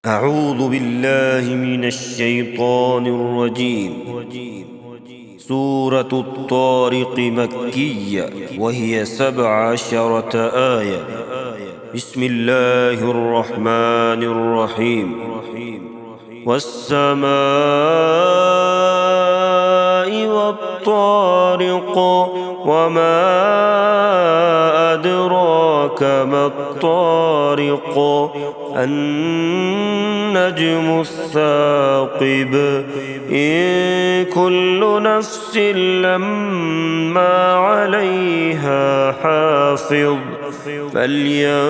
أعوذ بالله من الشيطان الرجيم. سورة الطارق مكية وهي 17 آية. بسم الله الرحمن الرحيم. والسماء والطارق وما أدراك ما الطارق النجم الثاقب إن كل نفس لما عليها حافظ فلينظر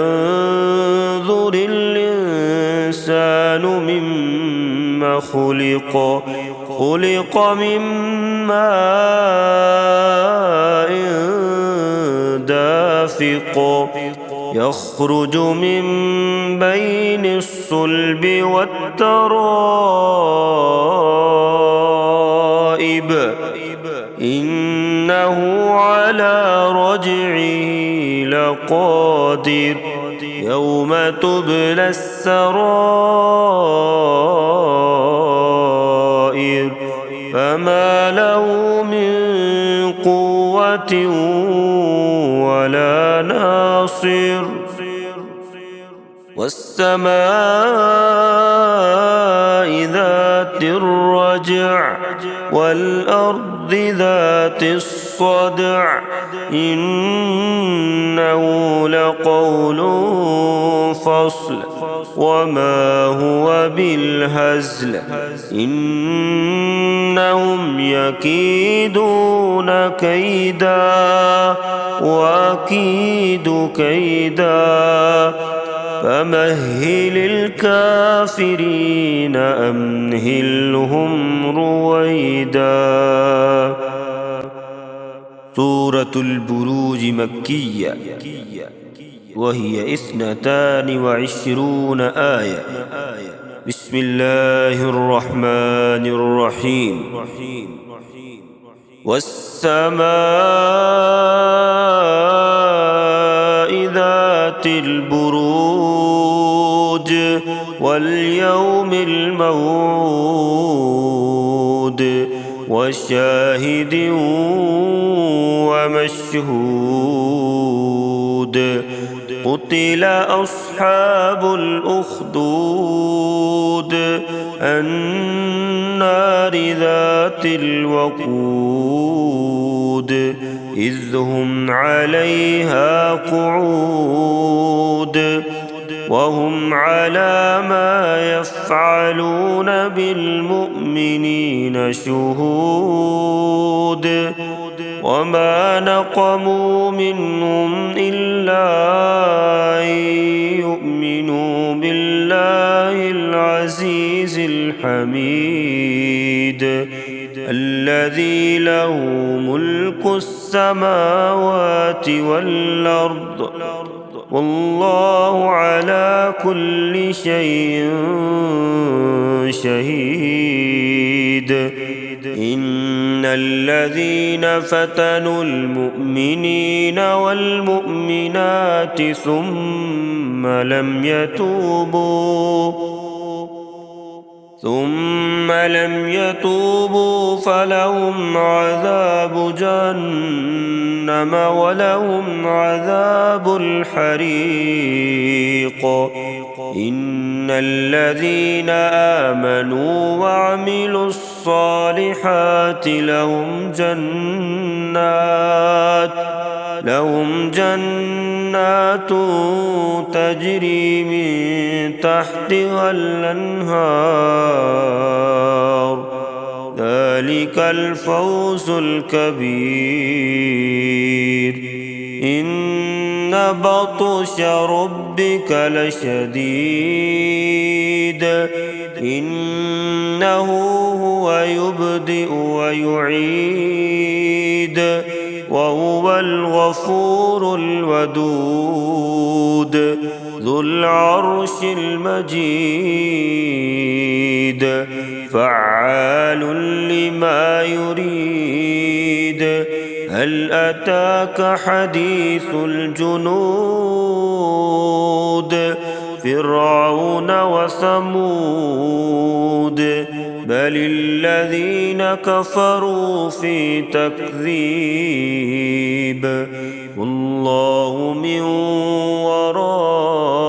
الإنسان مما خلق من ماء دافق يخرج من بين الصلب والترائب إنه على رجعه لقادر يوم تبلى السرائر فما له من قوة ولا ناصر. والسماء ذات الرجع والأرض ذات الصدع إنه لقول فصل وما هو بالهزل إنهم يكيدون كيدا وأكيد كيدا فمهل الكافرين أمهلهم رويدا. سورة البروج مكية وهي 22 آية. بسم الله الرحمن الرحيم. والسماء ذات البروج واليوم الموعود وشاهد ومشهود قتل أصحاب الأخدود النار ذات الوقود إذ هم عليها قعود وهم على ما يفعلون بالمؤمنين شهود وما نقموا منهم إلا أن يؤمنوا بالله العزيز الحميد الذي له ملك السماوات والأرض والله على كل شيء شهيد. إن الذين فتنوا المؤمنين والمؤمنات ثم لم يتوبوا فلهم عذاب جهنم ولهم عذاب الحريق. إن الذين آمنوا وعملوا الصالحات لهم جنات تجري من تحتها الأنهار ذلك الفوز الكبير. إن بطش ربك لشديد إنه هو يبدئ ويعيد وهو الغفور الودود ذو العرش المجيد فعال لما يريد. هل أتاك حديث الجنود فرعون وثمود بل الذين كفروا في تكذيب والله من ورائهم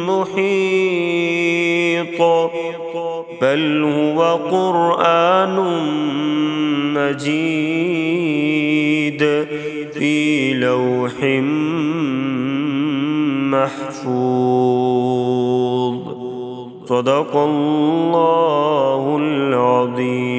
محيط بل هو قرآن مجيد في لوح محفوظ صدق الله العظيم.